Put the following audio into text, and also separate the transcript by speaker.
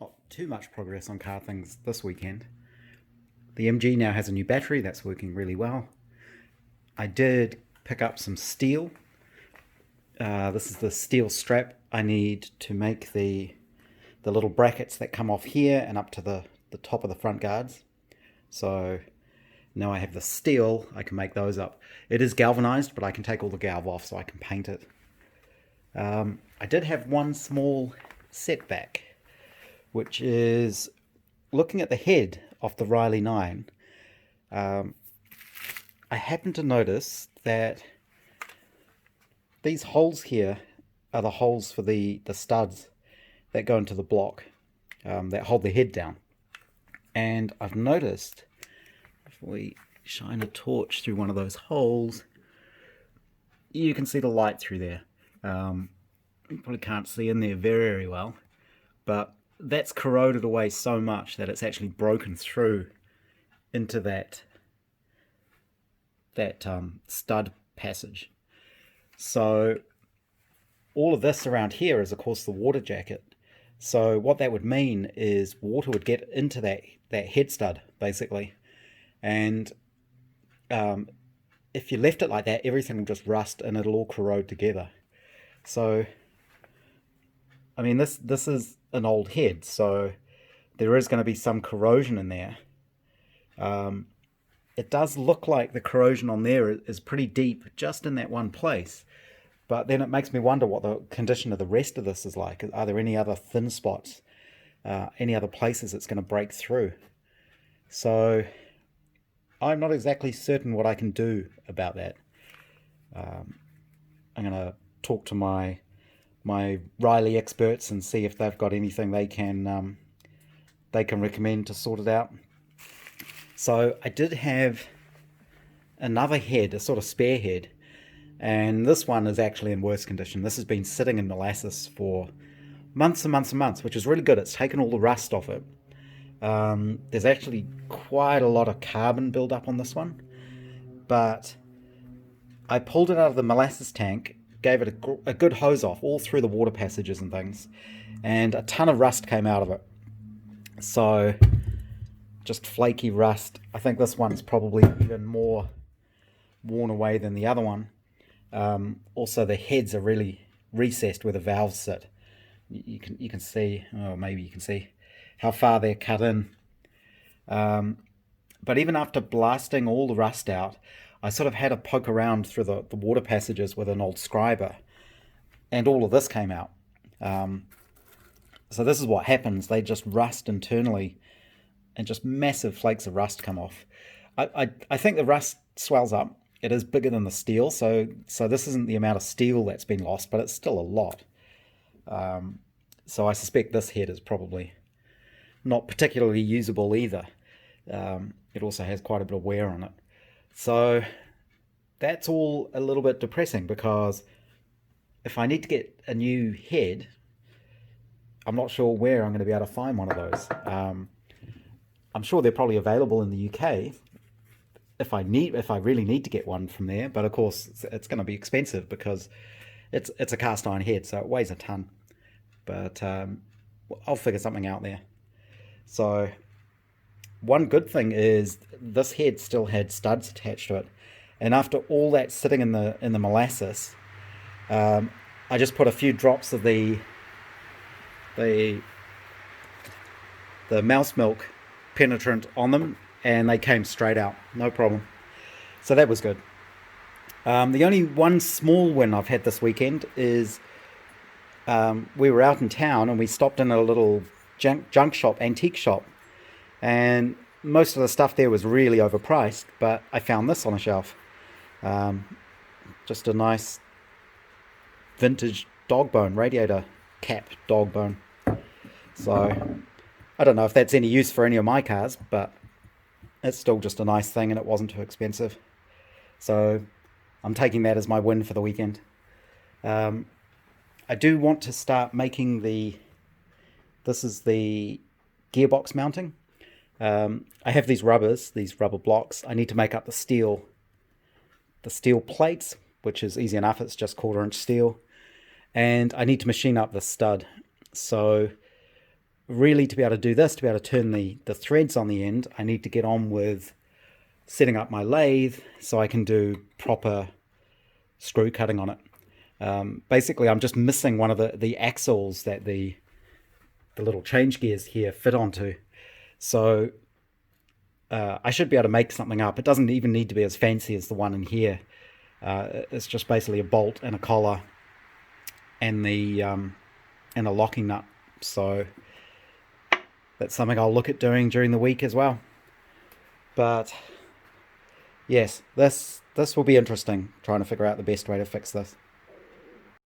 Speaker 1: Not too much progress on car things this weekend. The MG now has a new battery that's working really well. I did pick up some steel. This is the steel strap I need to make the little brackets that come off here and up to the top of the front guards. So now I have the steel, I can make those up. It is galvanized, but I can take all the galv off so I can paint it. I did have one small setback, which is looking at the head of the Riley 9. I happened to notice that these holes here are the holes for the studs that go into the block that hold the head down. And I've noticed, if we shine a torch through one of those holes, you can see the light through there. You probably can't see in there very well, but that's corroded away so much that it's actually broken through into that stud passage. So all of this around here is of course the water jacket. So what that would mean is water would get into that head stud basically, and if you left it like that, everything will just rust and it'll all corrode together. So I mean, this is an old head, so there is going to be some corrosion in there. It does look like the corrosion on there is pretty deep just in that one place, but then it makes me wonder what the condition of the rest of this is like. Are there any other thin spots, any other places it's going to break through? So I'm not exactly certain what I can do about that. I'm going to talk to my Riley experts and see if they've got anything they can recommend to sort it out. So I did have another head, a sort of spare head, and this one is actually in worse condition. This has been sitting in molasses for months and months and months, which is really good. It's taken all the rust off it. There's actually quite a lot of carbon build up on this one, but I pulled it out of the molasses tank, gave it a good hose off all through the water passages and things, and a ton of rust came out of it. So just flaky rust. I think this one's probably even more worn away than the other one. Also the heads are really recessed where the valves sit. You can see, oh maybe you can see how far they're cut in. But even after blasting all the rust out, I sort of had a poke around through the water passages with an old scriber, and all of this came out. So this is what happens. They just rust internally, and just massive flakes of rust come off. I think the rust swells up. It is bigger than the steel, so this isn't the amount of steel that's been lost, but it's still a lot. So I suspect this head is probably not particularly usable either. It also has quite a bit of wear on it. So that's all a little bit depressing, because if I need to get a new head, I'm not sure where I'm going to be able to find one of those. I'm sure they're probably available in the UK if I really need to get one from there, but of course it's going to be expensive because it's a cast iron head, so it weighs a ton. But I'll figure something out there. So one good thing is this head still had studs attached to it, and after all that sitting in the molasses, I just put a few drops of the mouse milk penetrant on them, and they came straight out, no problem. So that was good. The only one small win I've had this weekend is we were out in town and we stopped in a little junk shop, antique shop, and most of the stuff there was really overpriced, but I found this on a shelf. Just a nice vintage dog bone, radiator cap dog bone. So I don't know if that's any use for any of my cars, but it's still just a nice thing, and it wasn't too expensive. So I'm taking that as my win for the weekend. I do want to start making this is the gearbox mounting. I have these rubber blocks. I need to make up the steel plates, which is easy enough. It's just 1/4 inch steel. And I need to machine up the stud. So really, to be able to do this, to be able to turn the threads on the end, I need to get on with setting up my lathe so I can do proper screw cutting on it. Basically, I'm just missing one of the axles that the little change gears here fit onto. So I should be able to make something up. It doesn't even need to be as fancy as the one in here. It's just basically a bolt and a collar and and a locking nut. So that's something I'll look at doing during the week as well. But yes, this will be interesting, trying to figure out the best way to fix this.